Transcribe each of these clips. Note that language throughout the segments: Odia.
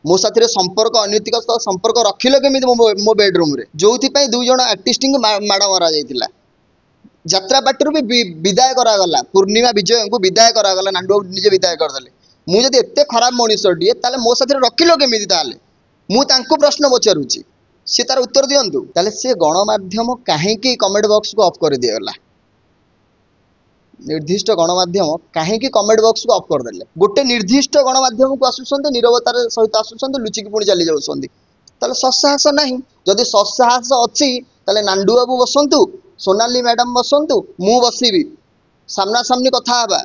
मो साथी संपर्क अनैतिक संपर्क रखिल केमी मो बेडरूम रे जो दुई जन आर्टिस्ट माड़ मरा जाइतिला यात्रा बाटर भी विदाय करागला पूर्णिमा विजय को विदाय करागला नांडू निजे विदाय करदेले मुझे एते खराब मनीषटीए ताले मो साथी रखिल केमी ताले मु तांको प्रश्न पचारुची सी तार उत्तर दियंतु ताले से गणमाध्यम काहेकि कमेंट बॉक्स को ऑफ कर दिगला निर्दिष्ट गणमाध्यम काहेकि कमेंट बॉक्स को ऑफ कर देले गोटे निर्दिष्ट गणमाध्यम को आसुछंते नीरवतार सहित आसुछंते लुचिकी पुणी चली जाउछंती ताले ससाहस नाही जदि ससाहस अछि ताले नांडू बाबू बसंतु सोनाली मैडम बसंतु मु बसिबी सामना सामनी कथा हबा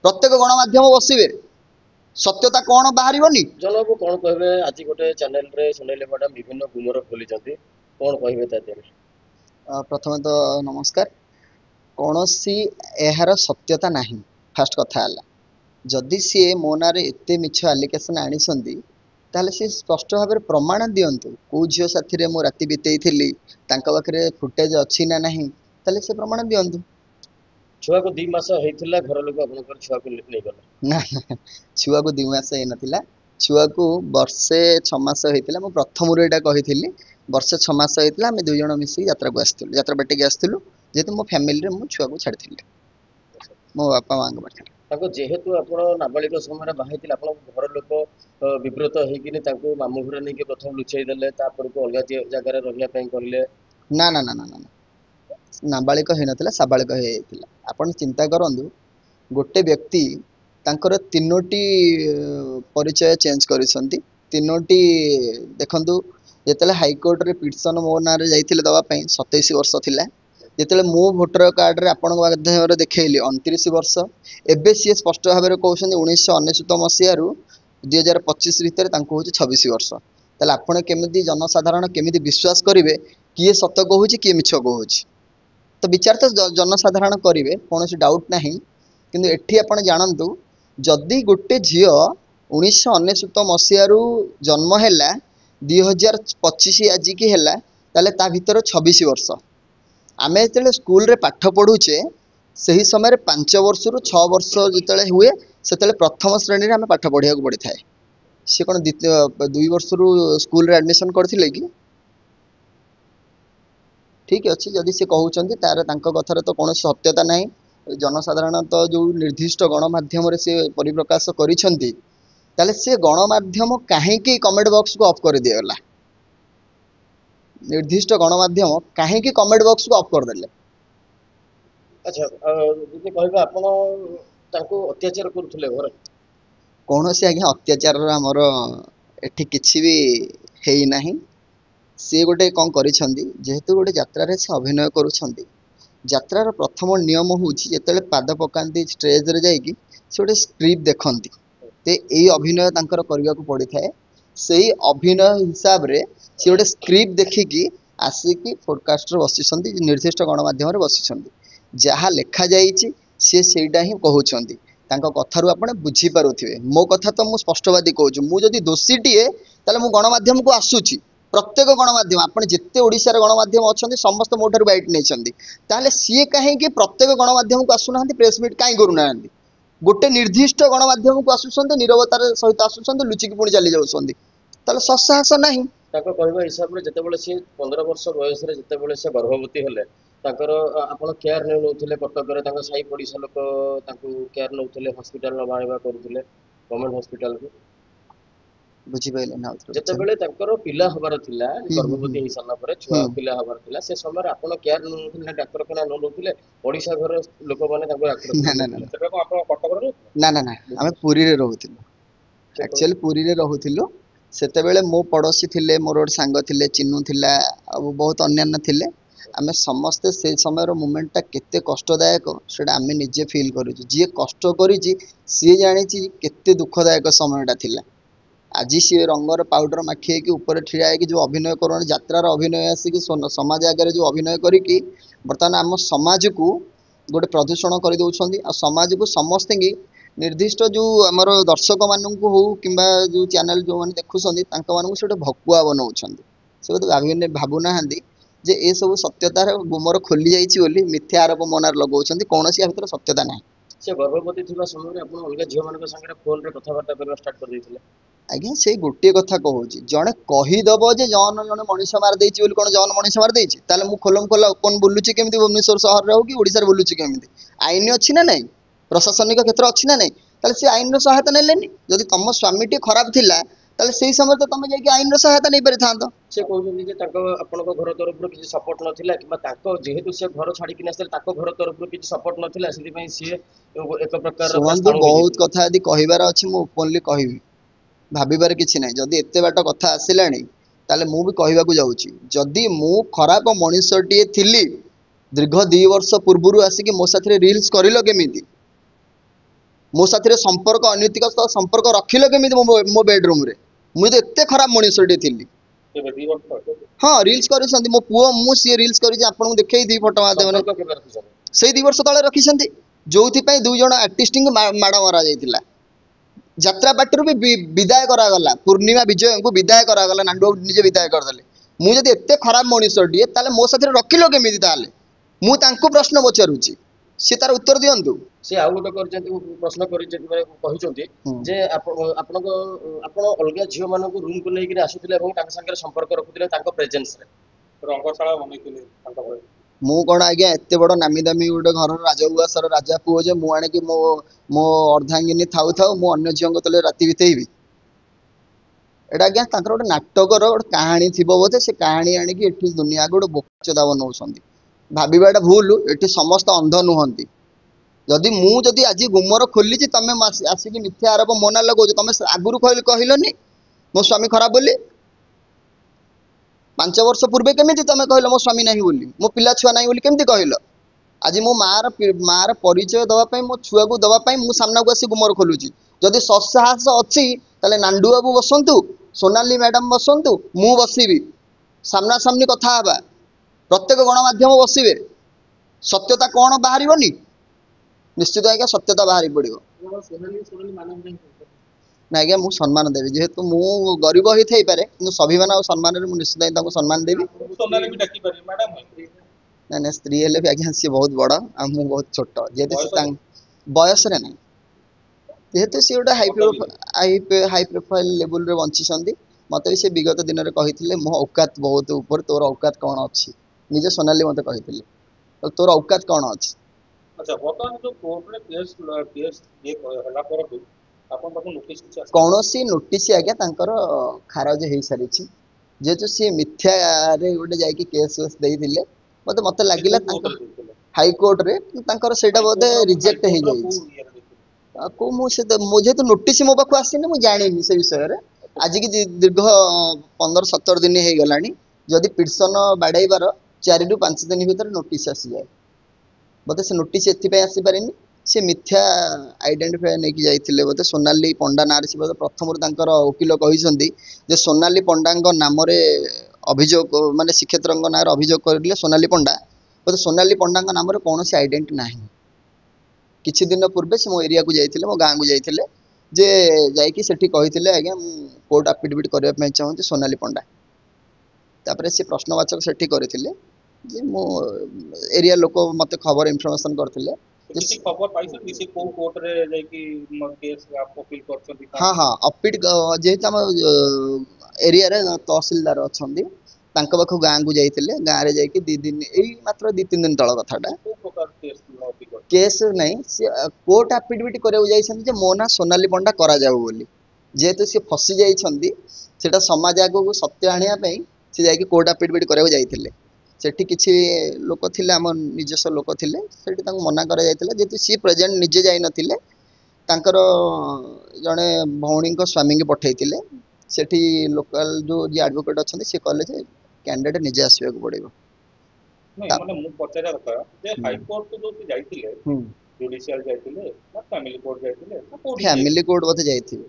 प्रत्येक गणमाध्यम बसिबे सत्यता कौन बाहर जनबू कौन कहे आज गोटे चैनल रे सोनाली मैडम विभिन्न गुमर खोली कौन कहे प्रथम तो नमस्कार कौन सी यार सत्यता नहीं फास्ट कथा जदि सी मो ना एत मिछ आलिकेसन आनी ताले सी स्पष्ट भाव में प्रमाण दिंतु कौ झील साथी मु राति बीतई पाखे फुटेज अच्छी ना नहीं ताले से प्रमाण दिंतु छुआ को 2 मास होइथिला घर लोक आपनकर छुआ को नै गला ना छुआ को 2 मास हे नथिला छुआ को वर्षे 6 मास होइथिला मु प्रथम रे एटा कहिथिली वर्षे 6 मास होइथिला हम दुई जण मिसी यात्रा को आस्थिलु यात्रा बेटे के आस्थिलु जेतु मो फैमिली रे मु छुआ को छाड़थिली मो बापा मांग पाखे ताको जेहेतु आपण नाबालिक समय रे बाहाइथिला आपण घर लोक विब्रत हेकिनि ताको मामू घर नै के प्रथम लुचै देले तापर को अलगा जगह रे रहिया पई करले ना ना ना ना ना नाबालिक हो नथिला साबालिक होइथिला आपण चिंता करंदु गोटे व्यक्ति तांकर 3टी परिचय चेंज करिसंती 3टी देखंतु जेतेले हाई कोर्ट रे पिटिशन मो ना रे जाइथिले दवा पई 27 वर्ष थिला जेतेले मो वोटर कार्ड रे आपण माध्यम रे देखैली 29 वर्ष एबे सी स्पष्ट भाव में कहउछन 1999 मसिया रु 2025 भीतर तांको होची 26 वर्ष ताले आपण केमिति जनसाधारण केमिति विश्वास करिवे किए सत कहूची किए मिछ कहूची तो विचार तो जनसाधारण करेंगे कौन डाउट ना किंतु एठी आपण जानतु जदि गोटे झील 1999 मसीह जन्म है 2025 आज की है ताले ता भीतर 26 वर्ष आम जो स्कूल रे पाठ पढ़ुचे से ही समय 5 वर्ष रु 6 वर्ष जिते हुए से प्रथम श्रेणी में आम पाठ पढ़ा पड़ी थाए सी कौन 2 वर्ष रु स्कूल रे एडमिशन करथिले कि ठीक अच्छे जदि से कहते तार कथार तो कौन सत्यता ना जनसाधारण तो जो निर्दिष्ट गणमाध्यम से परिप्रकाश कर गणमाध्यम कहीं कमेंट बॉक्स को ऑफ कर दिगला निर्दिष्ट गणमाध्यम कहीं कमेंट बॉक्स को ऑफ कर देले अच्छा जदि कहबा आपण ताको अत्याचार करथले घर कौन से आज्ञा अत्याचार आमर एठी किछि भी हेई नाही सी गोटे कौन करेतु गोटे यात्रा से अभिनय करुँचार प्रथम नियम हूँ जिते पाद पकाती स्टेज रे जाकि से गोटे स्क्रिप्ट देखती ते यही अभिनय करने को पड़ी थाए से अभिनय हिसाब रे सी गोटे स्क्रिप्ट देखिकी आसिकी पॉडकास्ट बसी निर्दिष्ट गणमाध्यम बसी जहाँ लिखा जाइए सी सेटा ही कहते कथारू आप बुझीपारे मो कथा तो मुझे स्पष्टवादी कहूँ मुझे दोषीटीए ताले मु गणमाध्यम को आसूची प्रत्येक गणमाध्यम आपन जिते ओडिशार गणमाध्यम अच्छा समस्त मोटर बैट नहीं सी कहीं प्रत्येक गणमाध्यम को आसुना प्रेस मीट कहीं करूना गोटे निर्दिष्ट गणमाध्यम को आसुँच नीरवतार सहित आसुँच लुचिकी पुणी चली जाउछंती ताले ससाहस नाही ताको कहबा हिसाब रे जतेबेले से 15 वर्ष बयस रे जतेबेले से गर्भवती हेले ताकर आपण केयर नै नउथिले कटक रे ताको साई पड़िसा लोक ताको केयर नउथिले हॉस्पिटल न बाणीबा करूथिले गवर्नमेंट हॉस्पिटल को बुझी पाइले ना जतेबेले ताकर पिला हबार थिला गर्भवती हे सल्ला परे छुआ पिला हबार थिला से समय आपण केयर नउथिले डॉक्टर केना नउथिले ओडिसा घर लोक माने ताको डॉक्टर ना ना ना तबे को आपण कटक रे ना ना ना हमें पुरी रे रहउथिलु एक्चुअली पुरी रे रहउथिलु सेतेबेले मो पड़ोसी थिले मोर गोटे सांग थिले चिन्नू थिला बहुत अन्यान्य थिले आमे समस्ते से समय मोमेंटा केते कष्टदायक सेटा आमे निजे फील करूँ जी कष्ट करी सी जानी केते दुखदायक समयटा थिला आज सी रंगर पाउडर माखी कि ऊपर ठिया है जो अभिनय कर यात्रार अभिनय आसिक समाज आगे जो अभिनय करी बर्तमान आम समाज को गोटे प्रदूषण कर दौरान आ समाज को समस्त निर्दिष्ट जो आमर दर्शक मानू हो कि जो चैनल जो मैंने देखुं से गोटे भकुआ बनाऊँ से बोधे भावुना जे ए सब सत्यतार गुमर खोली जाइए मिथ्या आरोप मनार लगाउछंती कौन या भीतर सत्यता ना से गर्भवती थिबा समय आपण अलग झियो मानक संगे फोन रे कथाबार्ता करबा स्टार्ट कर दैथिले ଆଜ୍ଞା ସେଇ ଗୋଟିଏ କଥା କହୁଛି, ଜଣେ କହିଦବ ଯେ ଜନ ଜଣେ ମଣିଷ ମାରି ଦେଇଛି ବୋଲି, କଣ ଜନ ମଣିଷ ମାରି ଦେଇଛି? ତାହେଲେ ମୁଁ ଖୋଲମ ଖୋଲା ଓପନ ବୁଲୁଛି କେମିତି ଭୁବନେଶ୍ୱର ସହରରେ ହଉ କି ଓଡ଼ିଶାରେ ବୁଲୁଛି କେମିତି? ଆଇନ ଅଛି ନା ନାଇଁ? ପ୍ରଶାସନିକ କ୍ଷେତ୍ର ଅଛି ନା ନାଇଁ? ତାହେଲେ ସେ ଆଇନର ସହାୟତା ନେଲେନି। ଯଦି ତମ ସ୍ୱାମୀଟି ଖରାପ ଥିଲା ତାହେଲେ ସେଇ ସମୟରେ ତ ତମେ ଯାଇକି ଆଇନର ସହାୟତା ନେଇପାରିଥାନ୍ତ। ସେ କହୁଛନ୍ତି ଯେ ତାଙ୍କ ଆପଣଙ୍କ ଘର ତରଫରୁ କିଛି ସପୋର୍ଟ ନଥିଲା, କିମ୍ବା ତାଙ୍କ ଯେହେତୁ ସେ ଘର ଛାଡିକି ଆସିଲେ ତାଙ୍କ ଘର ତରଫରୁ କିଛି ସପୋର୍ଟ ନଥିଲା, ସେଥିପାଇଁ ସିଏ ଏକ ପ୍ରକାରର ପୁରା ଶୁଣନ୍ତୁ, ସ୍ଥାଣୁ ବହୁତ ହେଇଯାଇଥିଲେ। କଥା ଯଦି କହିବାର ଅଛି ମୁଁ ଓପନଲି କହିବି, ଭାବିବାର କିଛି ନାହିଁ। ଯଦି ଏତେ ବାଟ କଥା ଆସିଲାଣି ତାହେଲେ ମୁଁ ବି କହିବାକୁ ଯାଉଛି, ଯଦି ମୁଁ ଖରାପ ମଣିଷଟିଏ ଥିଲି, ଦୀର୍ଘ 2 ବର୍ଷ ପୂର୍ବରୁ ଆସିକି ମୋ ସାଥିରେ ରିଲ୍ସ କରିଲ କେମିତି? ମୋ ସାଥିରେ ସମ୍ପର୍କ, ଅନୈତିକ ସମ୍ପର୍କ ରଖିଲ କେମିତି ମୋ ବେଡରୁମରେ? ମୁଁ ଯଦି ଏତେ ଖରାପ ମଣିଷଟିଏ ଥିଲି। କେବେ 2 ବର୍ଷ ତଳେ? ହଁ, ରିଲ୍ସ କରିଛନ୍ତି ମୋ ପୁଅ, ମୁଁ, ସିଏ ରିଲ୍ସ କରିଛି, ଆପଣଙ୍କୁ ଦେଖେଇଥିବି ଫଟୋ ମାଧ୍ୟମରେ। ସମ୍ପର୍କ କେବେ ରଖିଛନ୍ତି? ସେଇ 2 ବର୍ଷ ତଳେ ରଖିଛନ୍ତି, ଯୋଉଥିପାଇଁ 2 ଜଣ ଆର୍ଟିଷ୍ଟଙ୍କୁ ମାଡ଼ ମରାଯାଇଥିଲା। ଯାତ୍ରା ପାର୍ଟିରୁ ବି ବିଦାୟ କରାଗଲା, ପୂର୍ଣ୍ଣିମା ବିଜୟଙ୍କୁ ବିଦାୟ କରାଗଲା, ନାଣ୍ଡୁ ନିଜେ ବିଦାୟ କରିଦେଲେ। ମୁଁ ଯଦି ଏତେ ଖରାପ ମଣିଷଟିଏ, ତାହେଲେ ମୋ ସାଥିରେ ରଖିଲ କେମିତି? ତାହେଲେ ମୁଁ ତାଙ୍କୁ ପ୍ରଶ୍ନ ପଚାରୁଛି, ସେ ତାର ଉତ୍ତର ଦିଅନ୍ତୁ। ସେ ଆଉ ଗୋଟେ କରିଛନ୍ତି, ପ୍ରଶ୍ନ କରିଛନ୍ତି, ମାନେ କହିଛନ୍ତି ହୁଁ। ଯେ ଆପଣ ଅଲଗା ଝିଅ ମାନଙ୍କୁ ରୁମକୁ ନେଇକିରି ଆସୁଥିଲେ ଏବଂ ତାଙ୍କ ସାଙ୍ଗରେ ସମ୍ପର୍କ ରଖୁଥିଲେ ତାଙ୍କ ପ୍ରେଜେନ୍ସରେ, ରଙ୍ଗଶାଳା ବନେଇଥିଲେ ତାଙ୍କ ଘରେ। ମୁଁ କଣ ଆଜ୍ଞା ଏତେ ବଡ ନାମୀ ଦାମୀ ଗୋଟେ ଘରର ରାଜଉଆସର ରାଜା ପୁଅ ଯେ ମୁଁ ଆଣିକି ମୋ ଅର୍ଦ୍ଧାଙ୍ଗିନୀ ଥାଉ ଥାଉ ମୁଁ ଅନ୍ୟ ଝିଅଙ୍କ ତଳେ ରାତି ବିତେଇବି? ଏଇଟା ଆଜ୍ଞା ତାଙ୍କର ଗୋଟେ ନାଟକର ଗୋଟେ କାହାଣୀ ଥିବ ବୋଧେ, ସେ କାହାଣୀ ଆଣିକି ଏଠି ଦୁନିଆକୁ ଗୋଟେ ବୋକାଚୋଦା ବନଉଛନ୍ତି। ଭାବିବାଟା ଭୁଲ, ଏଠି ସମସ୍ତେ ଅନ୍ଧ ନୁହନ୍ତି। ଯଦି ଆଜି ଗୁମର ଖୋଲିଛି, ତମେ ଆସିକି ମିଥ୍ୟା ଆରୋପ ମୋ ନାଁରେ ଲଗଉଛ, ତମେ ଆଗରୁ କହିଲନି ମୋ ସ୍ୱାମୀ ଖରାପ ବୋଲି? 5 ବର୍ଷ ପୂର୍ବେ କେମିତି ତମେ କହିଲ ମୋ ସ୍ୱାମୀ ନାହିଁ ବୋଲି, ମୋ ପିଲା ଛୁଆ ନାହିଁ ବୋଲି କେମିତି କହିଲ? ଆଜି ମୋ ମାର ପରିଚୟ ଦବା ପାଇଁ, ମୋ ଛୁଆକୁ ଦବା ପାଇଁ ମୁଁ ସାମ୍ନାକୁ ଆସି ଗୁମର ଖୋଲୁଛି। ଯଦି ସତ୍ସାହସ ଅଛି ତାହେଲେ ନାଣ୍ଡୁ ବାବୁ ବସନ୍ତୁ, ସୋନାଲି ମ୍ୟାଡାମ ବସନ୍ତୁ, ମୁଁ ବସିବି, ସାମ୍ନା ସାମ୍ନି କଥା ହେବା, ପ୍ରତ୍ୟେକ ଗଣମାଧ୍ୟମ ବସିବେ, ସତ୍ୟତା କଣ ବାହାରିବନି? ନିଶ୍ଚିତ ଆଜ୍ଞା ସତ୍ୟତା ବାହାରି ପଡିବ। ନା ଆଜ୍ଞା ମୁଁ ସମ୍ମାନ ଦେବି, ଯେହେତୁ ମୁଁ ଗରିବ ହେଇଥାଇପାରେ କିନ୍ତୁ ସ୍ୱାଭିମାନ ଆଉ ସମ୍ମାନରେ ମୁଁ ନିଶ୍ଚିତ ତାଙ୍କୁ ସମ୍ମାନ ଦେବି। ନାଇଁ ନାଇଁ, ସ୍ତ୍ରୀ ହେଲେ ବି ଆଜ୍ଞା ସିଏ ବହୁତ ବଡ ଆଉ ମୁଁ ବହୁତ ଛୋଟ, ଯେହେତୁ ସେ ବୟସରେ ନାହିଁ, ଯେହେତୁ ସିଏ ଗୋଟେ ହାଇ ପ୍ରୋଫାଇଲ ଲେବୁଲରେ ବଞ୍ଚିଛନ୍ତି। ମତେ ବି ସେ ବିଗତ ଦିନରେ କହିଥିଲେ ମୋ ଔକାତ ବହୁତ ଉପରେ, ତୋର ଔକାତ କଣ ଅଛି? ନିଜେ ସୋନାଲି ମତେ କହିଥିଲେ, ତୋର ଔକାତ କଣ ଅଛି? ଆଚ୍ଛା, ବର୍ତ୍ତମାନ ଯୋଉ କୋର୍ଟରେ କେସ୍ ହେଲା ପରଠୁ ଆପଣ ପାଖକୁ ନୋଟିସ୍ କିଛି ଆସିଛି? କୌଣସି ନୋଟିସ୍ ଆଜ୍ଞା ତାଙ୍କର ଖାରଜ ହେଇସାରିଛି, ଯେହେତୁ ସିଏ ମିଥ୍ୟାରେ ଗୋଟେ ଯାଇକି କେସ୍ ଦେଇଥିଲେ। ମତେ ଲାଗିଲା ତାଙ୍କ ହାଇକୋର୍ଟରେ ତାଙ୍କର ସେଇଟା ବୋଧେ ରିଜେକ୍ଟ ହେଇଯାଇଛି। ମୁଁ ଯେହେତୁ ନୋଟିସ୍ ମୋ ପାଖକୁ ଆସିନି, ମୁଁ ଜାଣିନି ସେ ବିଷୟରେ। ଆଜିକି ଦୀର୍ଘ 15-17 ଦିନ ହେଇଗଲାଣି, ଯଦି ପିଟିସନ ବାଡେଇବାର 4 ରୁ 5 ଦିନ ଭିତରେ ନୋଟିସ୍ ଆସିଯାଏ। ବୋଧେ ସେ ନୋଟିସ୍ ଏଥିପାଇଁ ଆସିପାରିନି, ସେ ମିଥ୍ୟା ଆଇଡେଣ୍ଟିଫାଏ ନେଇକି ଯାଇଥିଲେ ବୋଧେ, ସୋନାଲି ପଣ୍ଡା ନାଁରେ। ସେ ବୋଧେ ପ୍ରଥମରୁ ତାଙ୍କର ଓକିଲ କହିଛନ୍ତି ଯେ ସୋନାଲି ପଣ୍ଡାଙ୍କ ନାମରେ ଅଭିଯୋଗ, ମାନେ ଶ୍ରୀକ୍ଷେତ୍ରଙ୍କ ନାଁରେ ଅଭିଯୋଗ କରିଲେ ସୋନାଲି ପଣ୍ଡା, ବୋଧେ ସୋନାଲି ପଣ୍ଡାଙ୍କ ନାମରେ କୌଣସି ଆଇଡେଣ୍ଟି ନାହିଁ। କିଛି ଦିନ ପୂର୍ବେ ସେ ମୋ ଏରିଆକୁ ଯାଇଥିଲେ, ମୋ ଗାଁକୁ ଯାଇଥିଲେ, ଯେ ଯାଇକି ସେଠି କହିଥିଲେ ଆଜ୍ଞା ମୁଁ କୋର୍ଟ ଆଫିଡେଭିଟ୍ କରିବା ପାଇଁ ଚାହୁଁଛି ସୋନାଲି ପଣ୍ଡା। ତାପରେ ସେ ପ୍ରଶ୍ନବାଚକ ସେଠି କରିଥିଲେ ଯେ ମୁଁ ଏରିଆ ଲୋକ ମତେ ଖବର ଇନଫର୍ମେସନ କରିଥିଲେ। କିଛି ଖବର ପାଇଛନ୍ତି ସେ କୋଉ କୋର୍ଟରେ ଯାଇକି କେସ୍ ଅପିଲ କରିଛନ୍ତି? ହଁ ହଁ, ଅପିଲ ଯେହେତୁ ଆମ ଏରିଆରେ ତହସିଲଦାର ଅଛନ୍ତି, ତାଙ୍କ ପାଖକୁ ଗାଁକୁ ଯାଇଥିଲେ। ଗାଁରେ ଯାଇକି 2 ଦିନ, ଏଇ ମାତ୍ର 2-3 ଦିନ ତଳ କଥାଟା। କେସ୍ ନାହିଁ, ସେ କୋର୍ଟ ଆଫିଡେଭିଟ୍ କରିବାକୁ ଯାଇଛନ୍ତି ଯେ ମୋ ନାଁ ସୋନାଲି ପଣ୍ଡା କରାଯାଉ ବୋଲି। ଯେହେତୁ ସେ ଫସି ଯାଇଛନ୍ତି, ସେଟା ସମାଜ ଆଗକୁ ସତ୍ୟ ଆଣିବା ପାଇଁ ସେ ଯାଇକି କୋର୍ଟ ଆଫିଡେଭିଟ୍ କରିବାକୁ ଯାଇଥିଲେ। ସେଠି କିଛି ଲୋକ ଥିଲେ, ଆମ ନିଜସ୍ୱ ଲୋକ ଥିଲେ, ସେଠି ତାଙ୍କୁ ମନା କରାଯାଇଥିଲା। ଯେହେତୁ ସିଏ ପ୍ରେଜେଣ୍ଟ ନିଜେ ଯାଇନଥିଲେ, ତାଙ୍କର ଜଣେ ଭଉଣୀଙ୍କ ସ୍ୱାମୀଙ୍କୁ ପଠେଇଥିଲେ। ସେଠି ଲୋକାଲ ଯୋଉ ଯିଏ ଆଡଭୋକେଟ୍ ଅଛନ୍ତି ସେ କହିଲେ ଯେ କ୍ୟାଣ୍ଡିଡେଟ୍ ନିଜେ ଆସିବାକୁ ପଡିବ। ମାନେ ମୁଁ ପଚାରିବା କଥା ଯେ ହାଇକୋର୍ଟ ଯୋଉ ଯାଇଥିଲେ, ଜୁଡିସିଆଲ ଯାଇଥିଲେ ନା ଫ୍ୟାମିଲି କୋର୍ଟ ଯାଇଥିଲେ? ଫ୍ୟାମିଲି କୋର୍ଟ ବୋଧେ ଯାଇଥିବେ,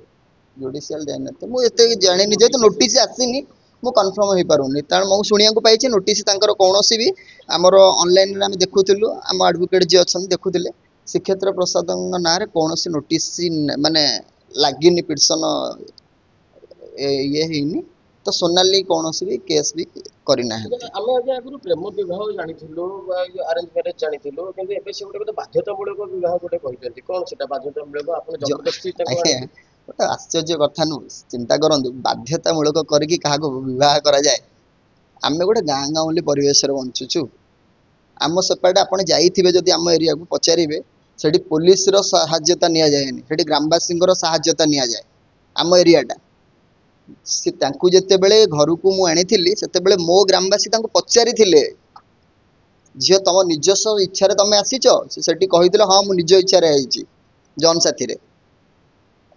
ଜୁଡିସିଆଲ ଯାଇନଥିବେ। ମୁଁ ଏତେ ଜାଣିନି, ଯେହେତୁ ନୋଟିସ୍ ଆସିନି ମୁଁ କନଫର୍ମ ହେଇପାରୁନି। କାରଣ ମୁଁ ଶୁଣିବାକୁ ପାଇଛି ନୋଟିସ୍ ତାଙ୍କର କୌଣସି ବି, ଆମର ଅନଲାଇନରେ ଆମେ ଦେଖୁଥିଲୁ, ଆମ ଆଡଭୋକେଟ୍ ଯିଏ ଅଛନ୍ତି ଦେଖୁଥିଲେ, ଶ୍ରୀକ୍ଷେତ୍ର ପ୍ରସାଦଙ୍କ ନାଁରେ କୌଣସି ନୋଟିସ୍ ମାନେ ଲାଗିନି, ପିଟିସନ ଇଏ ହେଇନି। ତ ସୋନାଲି କୌଣସି ବି କେସ୍ ବି କରିନାହାନ୍ତି। ଆମେ ଆଜ୍ଞା ଆଗରୁ ପ୍ରେମ ବିବାହ ଜାଣିଥିଲୁ ବା ଆରେଞ୍ଜ ମ୍ୟାରେଜ ଜାଣିଥିଲୁ, କିନ୍ତୁ ଏବେ ସେ ଗୋଟେ ବାଧ୍ୟତାମୂଳକ ବିବାହ ଗୋଟେ କହିଛନ୍ତି। କଣ ସେଟା ବାଧ୍ୟତାମୂଳକ? ଆପଣ ଜବରଦସ୍ତି ତାକୁ ଆଣିକି? ଗୋଟେ ଆଶ୍ଚର୍ଯ୍ୟ କଥା ନୁହଁ? ଚିନ୍ତା କରନ୍ତୁ, ବାଧ୍ୟତାମୂଳକ କରିକି କାହାକୁ ବିବାହ କରାଯାଏ। ଆମେ ଗୋଟେ ଗାଁ ଗାଉଁଲି ପରିବେଶରେ ବଞ୍ଚୁଛୁ। ଆମ ସେପଟେ ଆପଣ ଯାଇଥିବେ ଯଦି ଆମ ଏରିଆକୁ ପଚାରିବେ, ସେଠି ପୋଲିସର ସାହାଯ୍ୟତା ନିଆଯାଏନି, ସେଠି ଗ୍ରାମବାସୀଙ୍କର ସାହାଯ୍ୟତା ନିଆଯାଏ। ଆମ ଏରିଆଟା, ସେ ତାଙ୍କୁ ଯେତେବେଳେ ଘରକୁ ମୁଁ ଆଣିଥିଲି, ସେତେବେଳେ ମୋ ଗ୍ରାମବାସୀ ତାଙ୍କୁ ପଚାରିଥିଲେ, ଝିଅ ତମ ନିଜସ୍ୱ ଇଚ୍ଛାରେ ତମେ ଆସିଛ? ସେ ସେଠି କହିଥିଲେ ହଁ ମୁଁ ନିଜ ଇଚ୍ଛାରେ ଆଇଛି ଜନ ସାଥିରେ।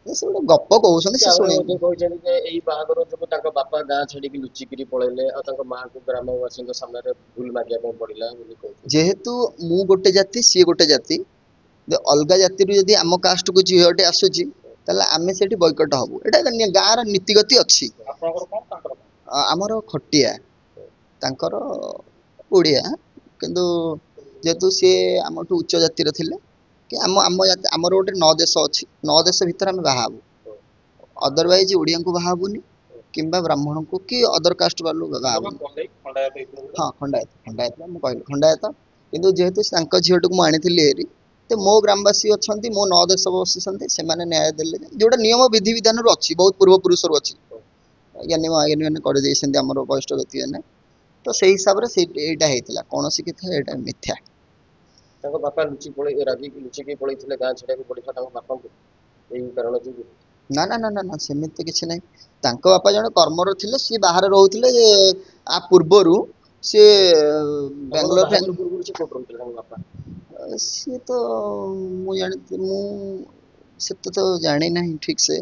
ସେ ଗୋଟେ ଗପ କହୁଛନ୍ତି, ସେ ସେ ଆହୁରି ଶୁଣିବାକୁ। ମଧ୍ୟ କହିଛନ୍ତି ଯେ ଏଇ ବାହାଘର ଯୋଗୁଁ ତାଙ୍କ ବାପା ଗାଁ ଛାଡିକି ଲୁଚିକିରି ପଳେଇଲେ ଆଉ ତାଙ୍କ ମାଆଙ୍କୁ ଗ୍ରାମବାସୀଙ୍କ ସାମ୍ନାରେ ଭୁଲ ମାଗିବା ପାଇଁ ପଡିଲା ବୋଲି କହୁଛନ୍ତି। ଯେହେତୁ ମୁଁ ଗୋଟେ ଜାତି, ସିଏ ଗୋଟେ ଜାତି, ଅଲଗା ଜାତିରୁ ଯଦି ଆମ କାଷ୍ଟକୁ ଝିଅଟେ ଆସୁଛି, ତାହେଲେ ଆମେ ସେଠି ବୈକଟ ହବୁ। ଏଇଟା ଗାଁର ନୀତିଗତି ଅଛି। ଆପଣଙ୍କର କଣ ତାଙ୍କର କଣ? ଆମର ଖଟିଆ, ତାଙ୍କର ଓଡ଼ିଆ, କିନ୍ତୁ ଯେହେତୁ ସିଏ ଆମଠୁ ଉଚ୍ଚ ଜାତିର ଥିଲେ, କି ଆମ ଜାତି, ଆମର ଗୋଟେ 9 ଦେଶ ଅଛି, 9 ଦେଶ ଭିତରେ ଆମେ ବାହା ହବୁ। ଅଦରୱାଇଜ ଓଡ଼ିଆଙ୍କୁ ବାହା ହବୁନି, କିମ୍ବା ବ୍ରାହ୍ମଣଙ୍କୁ କି ଅଦର କାଷ୍ଟ ବାଲୁ ବାହା ହବୁନି। ହଁ, ଖଣ୍ଡାୟତ, ଖଣ୍ଡାୟତ ମୁଁ କହିଲି ଖଣ୍ଡାୟତ। କିନ୍ତୁ ଯେହେତୁ ତାଙ୍କ ଝିଅଟିକୁ ମୁଁ ଆଣିଥିଲି ଏରି, ତ ମୋ ଗ୍ରାମବାସୀ ଅଛନ୍ତି, ମୋ 9 ଦେଶ ବସିଛନ୍ତି, ସେମାନେ ନ୍ୟାୟ ଦେଲେ, ଯୋଉଟା ନିୟମ ବିଧିବିଧାନରୁ ଅଛି, ବହୁତ ପୂର୍ବପୁରୁଷରୁ ଅଛି। ଜ୍ଞାନୀ ମାନେ କରିଦେଇଛନ୍ତି ଆମର ବରିଷ୍ଠ ବ୍ୟକ୍ତି ମାନେ। ତ ସେଇ ହିସାବରେ ଏଇଟା ହେଇଥିଲା। କୌଣସି କଥା ଏଇଟା ମିଥ୍ୟା। ତାଙ୍କ ବାପା ରାଗିକି ଲୁଚିକି ପଳେଇଥିଲେ, ଗାଁ ଛାଡିବାକୁ ପଡିଥିଲା ତାଙ୍କ ବାପାଙ୍କୁ ଏଇ କାରଣ ଯୋଗୁଁ। ନା ନା ନା ନା ନା, ସେମିତି କିଛି ନାହିଁ। ତାଙ୍କ ବାପା ଜଣେ କର୍ମର ଥିଲେ, ସିଏ ବାହାରେ ରହୁଥିଲେ। ଆ ପୂର୍ବରୁ ସିଏ ଆପଣଙ୍କ ବାଙ୍ଗଲୋର ବାହାଘର ପୂର୍ବରୁ ସେ କୋଉଠି ରହୁଥିଲେ ତାଙ୍କ ବାପା? ସିଏ ତ ମୁଁ ଜାଣିଥିଲି, ମୁଁ ସେତେ ତ ଜାଣି ନାହିଁ ଠିକ ସେ,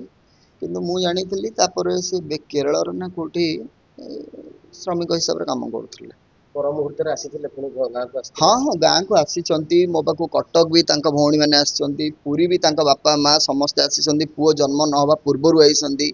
କିନ୍ତୁ ମୁଁ ଜାଣିଥିଲି ତାପରେ ସେ କେରଳର ନା କୋଉଠି ଶ୍ରମିକ ହିସାବରେ କାମ କରୁଥିଲେ। ପର ମୁହୂର୍ତ୍ତରେ ଆସିଥିଲେ, ପୁଣି ଗାଁକୁ ହଁ ଆସିଥିଲେ। ହଁ, ଗାଁକୁ ଆସିଛନ୍ତି। ମୋ ପାଖକୁ କଟକ ବି ତାଙ୍କ ଭଉଣୀ ମାନେ ଆସିଛନ୍ତି, ପୁରୀ ବି ତାଙ୍କ ବାପା ମା ସମସ୍ତେ ଆସିଛନ୍ତି। ପୁଅ ଜନ୍ମ ନହେବା ପୂର୍ବରୁ ଆଇଛନ୍ତି।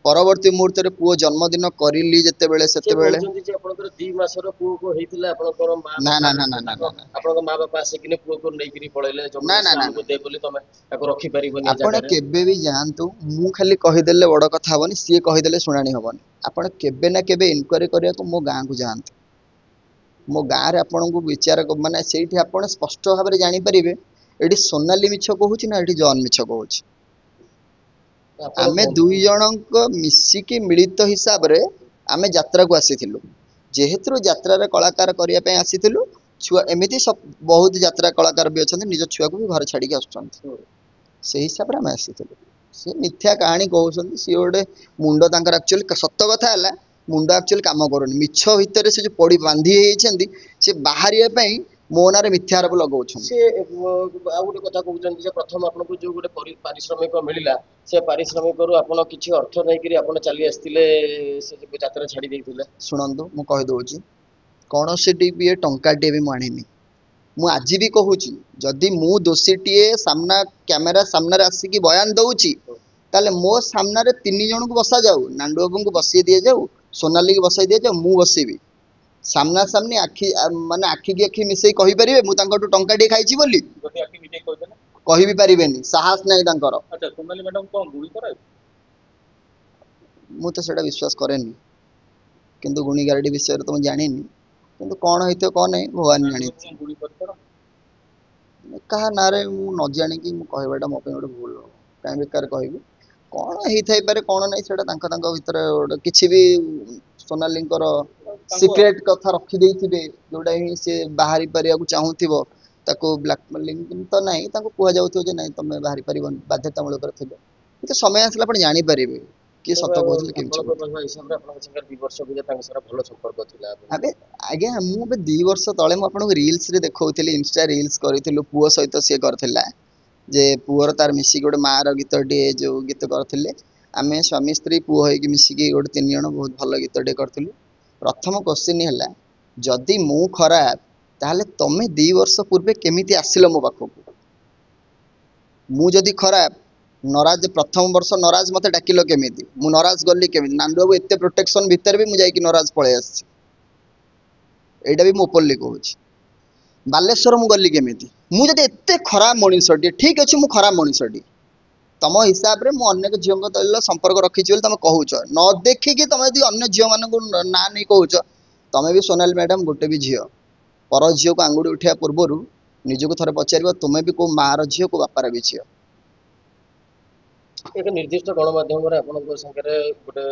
ପରବର୍ତ୍ତୀ ମୁହୂର୍ତ୍ତରେ ପୁଅ ଜନ୍ମଦିନ କରିଲି ଯେତେବେଳେ, ସେ ସେତେବେଳେ କହୁଛନ୍ତି ଯେ ଆପଣଙ୍କର 2 ମାସର ପୁଅକୁ ହେଇଥିଲା, ଆପଣଙ୍କର ମା ନା ବାପା ନା ନା ନା ନା ନା ନା ଆପଣଙ୍କ ମା ବାପା ଆସିକିନି ପୁଅକୁ ନେଇକିରି ପଳେଇଲେ ନା ଜବରଦସ୍ତି ନା ନା ଆମକୁ ନା। ଦେ ବୋଲି, ତମେ ତାକୁ ରଖିପାରିବନି ଏ ଆପଣ ଜାଗାରେ। କେବେ ବି ଯାଆନ୍ତୁ, ମୁଁ ଖାଲି କହିଦେଲେ ବଡ କଥା ହବନି, ସିଏ କହିଦେଲେ ଶୁଣାଣି ହବନି। ଆପଣ କେବେ ନା କେବେ ଇନକ୍ୱାରି କରିବାକୁ ମୋ ଗାଁକୁ ଯାଆନ୍ତୁ। ମୋ ଗାଁରେ ଆପଣଙ୍କୁ ବିଚାର, ମାନେ ସେଇଠି ଆପଣ ସ୍ପଷ୍ଟ ଭାବରେ ଜାଣିପାରିବେ ଏଠି ସୋନାଲି ମିଛ କହୁଛି ନା ଏଠି ଜନ୍ ମିଛ କହୁଛି। ଆପଣ ଆମେ ଦୁଇ ଜଣଙ୍କ ମିଶିକି ମିଳିତ ହିସାବରେ ଆମେ ଯାତ୍ରାକୁ ଆସିଥିଲୁ। ଯେହେତୁ ଯାତ୍ରାରେ କଳାକାର କରିବା ପାଇଁ ଆସିଥିଲୁ, ଛୁଆ ଏମିତି ବହୁତ ଯାତ୍ରା କଳାକାର ବି ଅଛନ୍ତି, ନିଜ ଛୁଆକୁ ବି ଘରେ ଛାଡିକି ଆସୁଛନ୍ତି। ସେଇ ହିସାବରେ ଆମେ ଆସିଥିଲୁ। ସେ ମିଥ୍ୟା କାହାଣୀ କହୁଛନ୍ତି। ସିଏ ଗୋଟେ ମୁଣ୍ଡ ତାଙ୍କର ଆକ୍ଚୁଆଲି, ସତ କଥା ହେଲା ମୁଣ୍ଡ ଆକ୍ଚୁଆଲି କାମ କରୁନି। ମିଛ ଭିତରେ ସେ ଯୋଉ ପଡି ବାନ୍ଧି ହେଇଛନ୍ତି, ସେ ବାହାରିବା ପାଇଁ ମୋ ନାଁରେ ମିଥ୍ୟା ଆରୋପ ଲଗାଉଛନ୍ତି। ସେ ଆଉ ଗୋଟେ କଥା କହୁଛନ୍ତି ଯେ ପ୍ରଥମ ଆପଣଙ୍କୁ ଯୋଉ ଗୋଟେ ପାରିଶ୍ରମିକ ମିଳିଲା, ସେ ପାରିଶ୍ରମିକରୁ ଆପଣ କିଛି ଅର୍ଥ ନେଇକିରି ଆପଣ ଚାଲି ଆସିଥିଲେ, ସେ ଯାତ୍ରା ଛାଡି ଦେଇଥିଲେ। ଶୁଣନ୍ତୁ, ମୁଁ କହିଦଉଛି, କୌଣସି ବି ଟଙ୍କାଟିଏ ବି ମୁଁ ଆଣିନି। ମୁଁ ଆଜି ବି କହୁଛି, ଯଦି ମୁଁ ଦୋଷୀଟିଏ ସାମ୍ନା କ୍ୟାମେରା ସାମ୍ନାରେ ଆସିକି ବୟାନ ଦଉଛି, ତାହେଲେ ମୋ ସାମ୍ନାରେ 3 ଜଣଙ୍କୁ ବସାଯାଉ। ନାଣ୍ଡୁ ବାବୁଙ୍କୁ ବସେଇ ଦିଆଯାଉ, ସୋନାଲିକୁ ବସାଇ ଦିଆଯାଉ, ମୁଁ ବସିବି। ସାମ୍ନା ସାମ୍ନି ଆଖି, ମାନେ ଆଖିକି ଆଖି ମିଶେଇ କହିପାରିବେ ମୁଁ ତାଙ୍କଠୁ ଟଙ୍କାଟିଏ ଖାଇଛି ବୋଲି? କହିବି ପାରିବେନି, ସାହସ ନାହିଁ ତାଙ୍କର। ମୁଁ ତ ସେଇଟା ବିଶ୍ୱାସ କରେନି, କିନ୍ତୁ ଗୁଣିଗାରେଡି ବିଷୟରେ ତ ମୁଁ ଜାଣିନି। କିନ୍ତୁ କଣ ହେଇଥିବ କଣ ନାହିଁ ଭଗବାନ ଜାଣିଛି। କାହା ନାଁରେ ମୁଁ ନ ଜାଣିକି ମୁଁ କହିବାଟା ମୋ ପାଇଁ ଗୋଟେ ଭୁଲ ହବ। କାହିଁ ବେକାର କହିବି? କଣ ହେଇଥାଇପାରେ କଣ ନାହିଁ, ସେଟା ତାଙ୍କ ଭିତରେ ଗୋଟେ କିଛି ବି ସୋନାଲିଙ୍କର ସିକ୍ରେଟ କଥା ରଖିଦେଇଥିବେ, ଯୋଉଟା ହିଁ ସେ ବାହାରି ପାରିବାକୁ ଚାହୁଁଥିବ। ତାକୁ ବ୍ଲାକମେଲିଂ ତ ନାହିଁ, ତାଙ୍କୁ କୁହାଯାଉଥିବ ଯେ ନାଇଁ ତମେ ବାହାରି ପାରିବନି, ବାଧ୍ୟତାମୂଳକରେ ଥିବ। କିନ୍ତୁ ସମୟ ଆସିଲେ ଆପଣ ଜାଣିପାରିବେ କିଏ ସତ କହୁଥିଲେ କିଏ ମିଛ ଆପଣଙ୍କ କହୁଥିଲେ। କହିବା ହିସାବରେ ଆପଣଙ୍କ ସାଙ୍ଗରେ 2 ବର୍ଷ ଭିତରେ ତାଙ୍କ ସାରା ଭଲ ସମ୍ପର୍କ ଥିଲା ଆବେ ଆପଣଙ୍କର। ଆଜ୍ଞା, ମୁଁ ଏବେ 2 ବର୍ଷ ତଳେ ମୁଁ ଆପଣଙ୍କୁ ରିଲ୍ସରେ ଦେଖଉଥିଲି, ଇନଷ୍ଟା ରିଲ୍ସ କରିଥିଲୁ, ପୁଅ ସହିତ ସିଏ କରିଥିଲା। ଯେ ପୁଅର ତାର ମିଶିକି ଗୋଟେ ମାର ଗୀତଟିଏ ଯୋଉ ଗୀତ କରିଥିଲେ, ଆମେ ସ୍ୱାମୀ ସ୍ତ୍ରୀ ପୁଅ ହେଇକି ମିଶିକି ଗୋଟେ 3 ଜଣ ବହୁତ ଭଲ ଗୀତଟେ କରିଥିଲୁ। ପ୍ରଥମ କ୍ୱେଶ୍ଚିନ୍ ହେଲା, ଯଦି ମୁଁ ଖରାପ ତାହେଲେ ତମେ 2 ବର୍ଷ ପୂର୍ବେ କେମିତି ଆସିଲ ମୋ ପାଖକୁ? ମୁଁ ଯଦି ଖରାପ, ନରାଜ ପ୍ରଥମ ବର୍ଷ ନରାଜ ମତେ ଡାକିଲ କେମିତି? ମୁଁ ନରାଜ ଗଲି କେମିତି? ନାଣ୍ଡୁ ବାବୁ ଏତେ ପ୍ରୋଟେକ୍ସନ ଭିତରେ ବି ମୁଁ ଯାଇକି ନରାଜ ପଳେଇ ଆସିଛି। ଏଇଟା ବି ମୁଁ ଓପନଲି କହୁଛି। ବାଲେଶ୍ୱର ମୁଁ ଗଲି କେମିତି? ମୁଁ ଯଦି ଏତେ ଖରାପ ମଣିଷଟି, ଠିକ ଅଛି ମୁଁ ଖରାପ ମଣିଷଟି, ତମ ହିସାବରେ ମୁଁ ଅନେକ ଝିଅଙ୍କ ତୈଳ ସମ୍ପର୍କ ରଖିଛି ବୋଲି ତମେ କହୁଛ, ନ ଦେଖିକି ତମେ ଯଦି ଅନ୍ୟ ଝିଅ ମାନଙ୍କୁ ନାଁ ନେଇ କହୁଛ, ତମେ ବି ସୋନାଲି ମ୍ୟାଡାମ ଗୋଟେ ବି ଝିଅ। ପର ଝିଅକୁ ଆଙ୍ଗୁଠି ଉଠେଇବା ପୂର୍ବରୁ ନିଜକୁ ଥରେ ପଚାରିବ, ତୁମେ ବି କୋଉ ମାର ଝିଅ, କୋଉ ବାପାର ବି ଝିଅ। ଏକ ନିର୍ଦ୍ଦିଷ୍ଟ ଗଣମାଧ୍ୟମରେ ଆପଣଙ୍କ ସାଙ୍ଗରେ ଗୋଟେ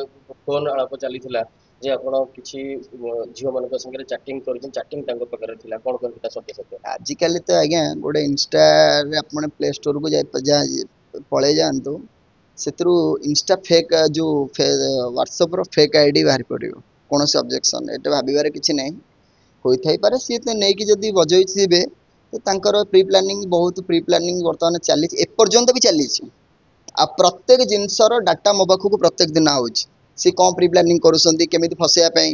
ଫୋନ ଆଳାପ ଚାଲିଥିଲା ଯେ ଆପଣ କିଛି ଝିଅମାନଙ୍କ ସାଙ୍ଗରେ ଚାଟିଂ କରିଛନ୍ତି, ଚାଟିଂ ତାଙ୍କ ପାଖରେ ଥିଲା, କଣ କଣ ଥିଲା ସତ୍ୟ ସତ୍ୟ? ଆଜିକାଲି ତ ଆଜ୍ଞା ଗୋଟେ ଇନଷ୍ଟାରେ ଆପଣ ପ୍ଲେ ଷ୍ଟୋରକୁ ପଳେଇ ଯାଆନ୍ତୁ, ସେଥିରୁ ଇନଷ୍ଟା ଫେକ୍ ଯେଉଁ ହ୍ୱାଟ୍ସଆପ୍ର ଫେକ୍ ଆଇଡି ବାହାରି ପଡ଼ିବ। କୌଣସି ଅବଜେକ୍ସନ୍ ଏଟା ଭାବିବାରେ କିଛି ନାହିଁ। ହୋଇଥାଇପାରେ ସିଏ ତ ନେଇକି ଯଦି ବଜେଇଥିବେ ତ ତାଙ୍କର ପ୍ରି ପ୍ଲାନିଂ, ବହୁତ ପ୍ରି ପ୍ଲାନିଂ ବର୍ତ୍ତମାନ ଚାଲିଛି, ଏପର୍ଯ୍ୟନ୍ତ ବି ଚାଲିଛି। ଆଉ ପ୍ରତ୍ୟେକ ଜିନିଷର ଡାଟା ମୋ ପାଖକୁ ପ୍ରତ୍ୟେକ ଦିନ ଆଉଛି। ସେ କ'ଣ ପ୍ରି ପ୍ଲାନିଂ କରୁଛନ୍ତି କେମିତି ଫସେଇବା ପାଇଁ।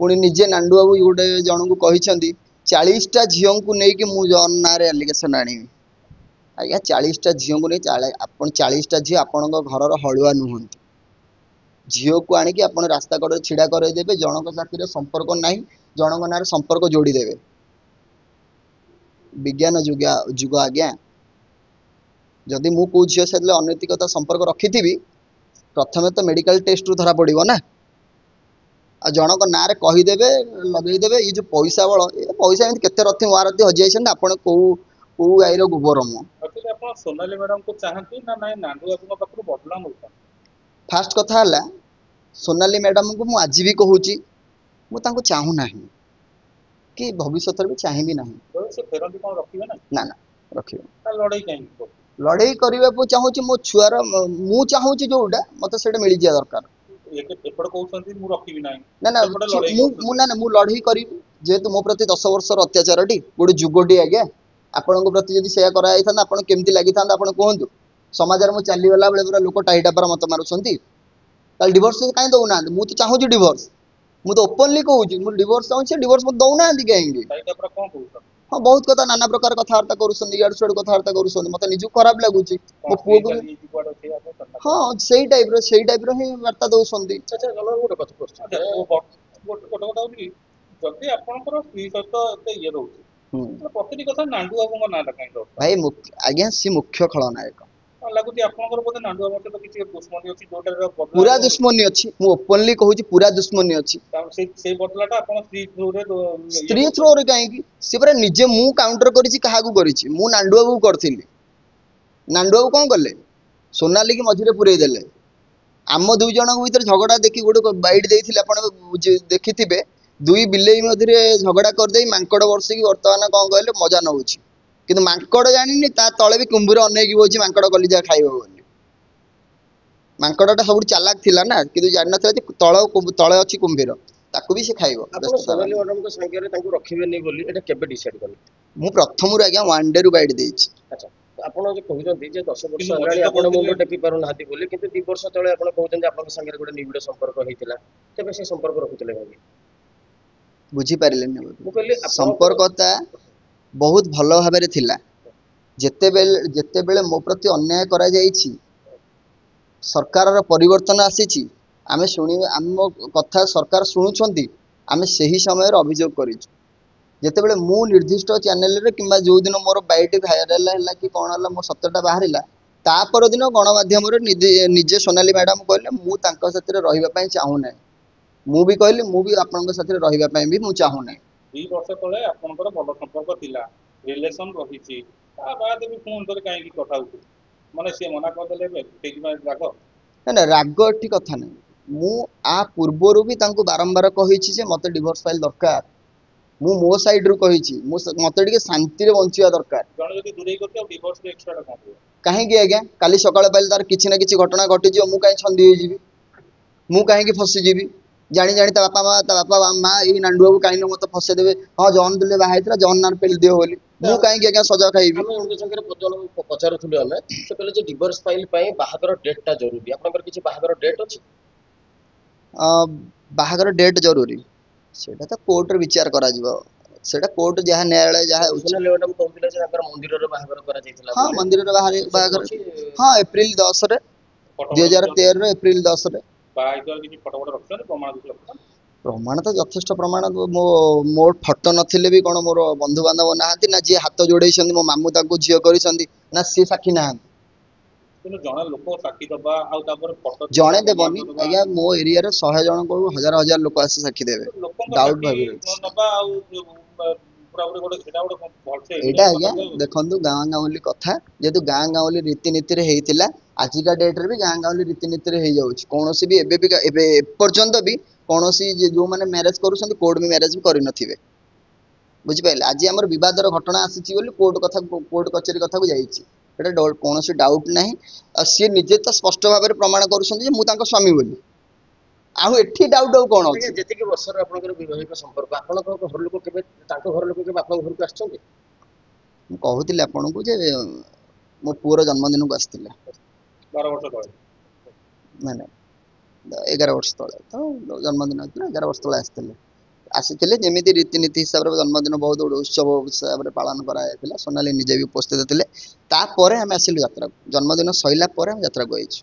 ପୁଣି ନିଜେ ନାଣ୍ଡୁ ବାବୁ ଗୋଟେ ଜଣଙ୍କୁ କହିଛନ୍ତି 40ଟା ଝିଅଙ୍କୁ ନେଇକି ମୁଁ ଜନ୍ ନାଁରେ ଆଲିଗେସନ୍ ଆଣିବି। ଆଜ୍ଞା 40ଟା ଝିଅଙ୍କୁ ନେଇ ଆପଣ 40ଟା ଝିଅ ଆପଣଙ୍କ ଘରର ହଳୁଆ ନୁହନ୍ତି। ଝିଅକୁ ଆଣିକି ଆପଣ ରାସ୍ତା କଡ଼ରେ ଛିଡ଼ା କରାଇଦେବେ, ଜଣଙ୍କ ସାଥିରେ ସମ୍ପର୍କ ନାହିଁ, ଜଣଙ୍କ ନାଁରେ ସମ୍ପର୍କ ଯୋଡ଼ିଦେବେ। ବିଜ୍ଞାନ ଯୁଗ ଆଜ୍ଞା। ଯଦି ମୁଁ କେଉଁ ଝିଅ ସହିତ ଅନୈତିକତା ସମ୍ପର୍କ ରଖିଥିବି, ପ୍ରଥମେ ତ ମେଡ଼ିକାଲ ଟେଷ୍ଟରୁ ଧରା ପଡ଼ିବ ନା। ଆଉ ଜଣଙ୍କ ନାଁରେ କହିଦେବେ, ଲଗେଇଦେବେ, ଏ ଯେଉଁ ପଇସା ବଳ, ଏ ପଇସା ଏମିତି କେତେ ରଥି ମହାରଥୀ ହଜିଯାଇଛନ୍ତି, ଆପଣ କେଉଁ ଗାଈର ଗୋବର ମୁଁ। ଆପଣ ସୋନାଲି ମ୍ୟାଡାମକୁ ଚାହାନ୍ତି ନା ନାଇଁ ନାଣ୍ଡୁ ବାବୁଙ୍କ ପାଖରୁ ବଦଲା ନେଉଛନ୍ତି? ଫାଷ୍ଟ କଥା ହେଲା, ସୋନାଲି ମ୍ୟାଡାମଙ୍କୁ ମୁଁ ଆଜି ବି କହୁଛି ମୁଁ ତାଙ୍କୁ ଚାହୁଁନାହିଁ, କି ଭବିଷ୍ୟତରେ ବି ଚାହିଁବି ନାହିଁ। ସେ ଫେରନ୍ତି କ'ଣ ରଖିବେ ନା? ନା ନା ରଖିବେ। ଲଢ଼େଇ କାହିଁକି? ଲଢ଼େଇ କରିବାକୁ ଚାହୁଁଛି ମୋ ଛୁଆର, ମୁଁ ଚାହୁଁଛି ଯୋଉଟା ମତେ ସେଇଟା ମିଳିଯିବା ଦରକାର। ଏପଟେ କହୁଛନ୍ତି ମୁଁ ରଖିବି ନାହିଁ, ନା ନା ମୁଁ ଲଢ଼େଇ କରିବି। ଯେହେତୁ ମୋ ପ୍ରତି 10 ବର୍ଷର ଅତ୍ୟାଚାରଟି, ଗୋଟେ ଯୁଗଟି ଆଜ୍ଞା। ଆପଣଙ୍କ ପ୍ରତି ଯଦି ସେୟା କରାଯାଇଥାନ୍ତା ଆପଣ କେମିତି ଲାଗିଥାନ୍ତା ଆପଣ କୁହନ୍ତୁ। ସମାଜରେ ମୁଁ ଚାଲିଗଲା ବେଳେ ପୁରା ଲୋକ ଟାଇଟା ପରା ମତ ମାରୁଛନ୍ତି, ତାହେଲେ ଡିଭୋର୍ସ କାହିଁ ଦଉନାହାନ୍ତି? ମୁଁ ତ ଚାହୁଁଛି ଡିଭୋର୍ସ, ମୁଁ ତ ଓପନଲି କହୁଛି ମୁଁ ଡିଭୋର୍ସ ଚାହୁଁଛି, ଡିଭୋର୍ସ ମତେ ଦଉନାହାନ୍ତି କାହିଁକି? ହଁ ବହୁତ କଥା, ନାନା ପ୍ରକାର କଥାବାର୍ତ୍ତା କରୁଛନ୍ତି, ଇଆଡୁ ସିଆଡୁ କଥାବାର୍ତ୍ତା କରୁଛନ୍ତି, ମତେ ନିଜକୁ ଖରାପ ଲାଗୁଛି। ମୋ ପୁଅକୁ ହଁ ସେଇ ଟାଇପର ହିଁ ବାର୍ତ୍ତା ଦଉଛନ୍ତି। ଗୋଟେ କଥା ହଉଛି, ଯଦି ଆପଣଙ୍କର ସ୍ତ୍ରୀ ସହିତ ଏତେ ଇଏ ରହୁଛି, ପ୍ରତିଟି କଥା ନାଣ୍ଡୁ ବାବୁଙ୍କ ନାଁଟା କାହିଁକି ରହୁଛି? ଭାଇ ଆଜ୍ଞା ସିଏ ମୁଖ୍ୟ ଖଳନାୟକ। ଲାଗୁଛି ଆପଣଙ୍କର ବୋଧେ ନାଣ୍ଡୁ ବାବୁଙ୍କ ସହିତ କିଛି ଦୁଶ୍ମନୀ ଅଛି, ଯୋଉଟାର ପୁରା ଦୁଶ୍ମନୀ ଅଛି। ମୁଁ ଓପନଲି କହୁଛି ପୁରା ଦୁଶ୍ମନୀ ଅଛି। ସେଇ ବଦଲାଟା ଆପଣ ସ୍ତ୍ରୀ ଥ୍ରୋରେ କାହିଁକି? ସେ ପୁରା ନିଜେ, ମୁଁ କାଉଣ୍ଟର କରିଛି କାହାକୁ କରିଛି? ମୁଁ ନାଣ୍ଡୁ ବାବୁକୁ କରିଥିଲି। ନାଣ୍ଡୁ ବାବୁ କ'ଣ କଲେ? ସୋନାଲିକି ମଝିରେ ପୁରେଇ ଦେଲେ। ଆମ ଦୁଇ ଜଣଙ୍କ ଭିତରେ ଝଗଡ଼ା ଦେଖି ଗୋଟେ ବାଇଟ୍ ଦେଇଥିଲେ, ଆପଣ ଦେଖିଥିବେ। ଦୁଇ ବିଲେଇ ମଧ୍ୟରେ ଝଗଡ଼ା କରିଦେଇ ମାଙ୍କଡ଼ ବର୍ଷିକି ବର୍ତ୍ତମାନ କ'ଣ କହିଲେ ମଜା ନେଉଛି। କିନ୍ତୁ ମାଙ୍କଡ଼ ଜାଣିନି ତା ତଳେ ବି କୁମ୍ଭୀର ଅନେଇକି ବଇଛି ମାଙ୍କଡ଼ କଲିଜା ଖାଇବ ବୋଲି। ମାଙ୍କଡ଼ଟା ସବୁଠୁ ଚାଲାକ ଥିଲା ନା, କିନ୍ତୁ ଜାଣିନଥିଲା ଯେ ତଳେ ଅଛି କୁମ୍ଭୀର, ତାକୁ ବି ସେ ଖାଇବ। ଆପଣ ସୋନାଲି ମ୍ୟାଡାମଙ୍କ ସାଙ୍ଗରେ ତାଙ୍କୁ ରଖିବେନି ବୋଲି ଏଟା କେବେ ଡିସାଇଡ୍ କଲେ? ମୁଁ ପ୍ରଥମରୁ ଆଜ୍ଞା 1 ଡେରୁ ବାଇଟ୍ ଦେଇଛି। ଆଚ୍ଛା, ଆପଣ ଯେ କହୁଛନ୍ତି ଯେ 10 ବର୍ଷ ହେଲାଣି ଆପଣ ମୁଣ୍ଡ ଟେକି ପାରୁନାହାନ୍ତି ବୋଲି, କିନ୍ତୁ 2 ବର୍ଷ ତଳେ ଆପଣ କହୁଛନ୍ତି ଆପଣଙ୍କ ସାଙ୍ଗରେ ଗୋଟେ ନିବିଡ଼ ସମ୍ପର୍କ ହେଇଥିଲା, ତେବେ ସେ ସମ୍ପର୍କ ରଖୁଥିଲେ କାହିଁକି? ବୁଝିପାରିଲେନି? ସମ୍ପର୍କଟା ବହୁତ ଭଲ ଭାବରେ ଥିଲା। ଯେତେବେଳେ ମୋ ପ୍ରତି ଅନ୍ୟାୟ କରାଯାଇଛି, ସରକାରର ପରିବର୍ତ୍ତନ ଆସିଛି, ଆମେ ଆମ କଥା ସରକାର ଶୁଣୁଛନ୍ତି, ଆମେ ସେହି ସମୟରେ ଅଭିଯୋଗ କରିଛୁ। ଯେତେବେଳେ ମୁଁ ନିର୍ଦ୍ଦିଷ୍ଟ ଚ୍ୟାନେଲରେ କିମ୍ବା ଯେଉଁଦିନ ମୋର ବାଇଟ୍ ଭାଇରାଲ ହେଲା କି କ'ଣ ହେଲା, ମୋ ସତ୍ୟଟା ବାହାରିଲା, ତା ପରଦିନ ଗଣମାଧ୍ୟମରେ ନିଜେ ସୋନାଲି ମ୍ୟାଡାମ କହିଲେ ମୁଁ ତାଙ୍କ ସାଥିରେ ରହିବା ପାଇଁ ଚାହୁଁନାହିଁ। ମୁଁ ବି କହିଲି ମୁଁ ବି ଆପଣଙ୍କ ସାଥିରେ ରହିବା ପାଇଁ ବି ମୁଁ ଚାହୁଁନାହିଁ। 2 ବର୍ଷ ତଳେ ଆପଣଙ୍କର ଭଲ ସମ୍ପର୍କ ଥିଲା, ରିଲେସନ ରହିଛି, ତା ବାଦ ବି ପୁଣି ଥରେ କାହିଁକି କଥା ହଉଛି? ମାନେ ସିଏ ମନା କରିଦେଲେ ସେଇଥିପାଇଁ ରାଗ? ନା ରାଗ ଏଠି କଥା ନାହିଁ। ମୁଁ ଆ ପୂର୍ବରୁ ବି ତାଙ୍କୁ ବାରମ୍ବାର କହିଛି ଯେ ମତେ ଡିଭୋର୍ସ ଫାଇଲ୍ ଦରକାର। ମୁଁ ମୋ ସାଇଡରୁ କହିଛି, ମତେ ଟିକେ ଶାନ୍ତିରେ ବଞ୍ଚିବା ଦରକାର। ଜଣେ ଯଦି ଦୂରେଇ କରୁଛି ଆଉ ଡିଭୋର୍ସରେ ଏକ୍ସଟ୍ରା କ'ଣ କରିବ? କାହିଁକି ଆଜ୍ଞା? କାଲି ସକାଳେ ପାଇଲେ ତାର କିଛି ନା କିଛି ଘଟଣା ଘଟିଯିବ, ମୁଁ କାହିଁ ଛନ୍ଦି ହେଇଯିବି? ମୁଁ କାହିଁକି ଫସିଯିବି? ଜାଣି ତା ବାପା ମା ଏଇ ନାଣ୍ଡୁ ବାବୁ କାହିଁକି ମତେ ଫସେଇ ଦେବେ? ହଁ ଜନ୍ ଦିଲ୍ଲୀ ବାହା ହେଇଥିଲା, ଜନ୍ ନାଁରେ ପେଲି ଦିଅ ବୋଲି, ମୁଁ କାହିଁକି ଆଜ୍ଞା ସଜା ଖାଇବି? ଆମେ ଏମିତି ସାଙ୍ଗରେ ପଚାରୁଥିଲୁ, ଆମେ ସେ କହିଲେ ଯେ ଡିଭୋର୍ସ ଫାଇଲ୍ ପାଇଁ ବାହାଘର ଡେଟ୍ଟା ଜରୁରୀ। ଆପଣଙ୍କର କିଛି ବାହାଘର ଡେଟ୍ ଅଛି? ବାହାଘର ଡେଟ୍ ଜରୁରୀ, ସେଇଟା ତ କୋର୍ଟରେ ବିଚାର କରାଯିବ। ସେଟା କୋର୍ଟ ଯାହା ନ୍ୟାୟାଳୟ ଯାହା ସୋନାଲି ମ୍ୟାଡାମ କହୁଥିଲେ ଯେ ତାଙ୍କର ମନ୍ଦିରରେ ବାହାଘର କରାଯାଇଥିଲା। ହଁ ମନ୍ଦିରରେ ବାହାଘର, ହଁ ଏପ୍ରିଲ 10ରେ, 2013 ଏପ୍ରିଲ 10ରେ। ପ୍ରମାଣ ତ ଯଥେଷ୍ଟ ପ୍ରମାଣ। ମୋ ଫଟୋ ନଥିଲେ ବି କ'ଣ ମୋର ବନ୍ଧୁବାନ୍ଧବ ନାହାନ୍ତି ନା? ଯିଏ ହାତ ଯୋଡେଇଛନ୍ତି ମୋ ମାମୁଁ ତାଙ୍କୁ ଝିଅ କରିଛନ୍ତି ନା, ସିଏ ସାକ୍ଷୀ ନାହାନ୍ତି? ଜଣେ ଦେବନି ଆଜ୍ଞା, ମୋ ଏରିଆରେ 100 ଜଣଙ୍କୁ 1000 ଲୋକ ଆସି ସାକ୍ଷୀ ଦେବେ। ଡାଉଟ୍ ଭାବି ରହୁଛି। ପୁରାପୁରି ଗୋଟେ ସେଇଟା ଗୋଟେ ଭଲସେ ଏଇଟା ଏନ୍ଜୟ ଆଜ୍ଞା କରାଯାଉ। ଦେଖନ୍ତୁ ଗାଁ ଗାଉଁଲି କଥା, ଯେହେତୁ ଗାଁ ଗାଉଁଲି ରୀତିନୀତିରେ ହେଇଥିଲା, ଆଜିକା ଡେଟ୍ରେ ବି ଗାଁ ଗାଉଁଲି ରୀତିନୀତିରେ ହେଇଯାଉଛି। କୌଣସି ବି ଏବେ ବି ଏବେ ଏପର୍ଯ୍ୟନ୍ତ ବି କୌଣସି ଯୋଉମାନେ ମ୍ୟାରେଜ କରୁଛନ୍ତି କୋର୍ଟ ବି ମ୍ୟାରେଜ ବି କରିନଥିବେ। ବୁଝିପାରିଲେ? ଆଜି ଆମର ବିବାଦର ଘଟଣା ଆସିଛି ବୋଲି କୋର୍ଟ କଚେରୀ କଥାକୁ ଯାଇଛି, ସେଟା କୌଣସି ଡାଉଟ୍ ନାହିଁ। ଆଉ ସିଏ ନିଜେ ତ ସ୍ପଷ୍ଟ ଭାବରେ ପ୍ରମାଣ କରୁଛନ୍ତି ଯେ ମୁଁ ତାଙ୍କ ସ୍ୱାମୀ ବୋଲି। ଆଉ ଏଠି ଡାଉଟ୍ ଆଉ କଣ ଆଜ୍ଞା ଅଛି? ଯେତିକି ବର୍ଷର ଆପଣଙ୍କର ବୈବାହିକ ସମ୍ପର୍କ, ଆପଣଙ୍କ ଘର ଲୋକ କେବେ ତାଙ୍କ ଘର ଲୋକ କେବେ ଆପଣଙ୍କ ଘରକୁ ଆସିଛନ୍ତି? ମୁଁ କହୁଥିଲି ଆପଣଙ୍କୁ ଯେ ମୋ ପୁଅର ଜନ୍ମଦିନକୁ ଆସିଥିଲେ। 12 ବର୍ଷ ତଳେ। ନାଇଁ ନାଇଁ, 11 ବର୍ଷ ତଳେ ତ ଜନ୍ମଦିନ ହେଇଥିଲା, 11 ବର୍ଷ ତଳେ ଆସିଥିଲେ। ଆସିଥିଲେ ଯେମିତି ରୀତିନୀତି ହିସାବରେ ଜନ୍ମଦିନ ବହୁତ ଗୋଟେ ଉତ୍ସବ ହିସାବରେ ପାଳନ କରାଯାଇଥିଲା। ସୋନାଲି ନିଜେ ବି ଉପସ୍ଥିତ ଥିଲେ। ତାପରେ ଆମେ ଆସିଲୁ ଯାତ୍ରାକୁ, ଜନ୍ମଦିନ ସରିଲା ପରେ ଆମେ ଯାତ୍ରାକୁ ଆଇଛୁ।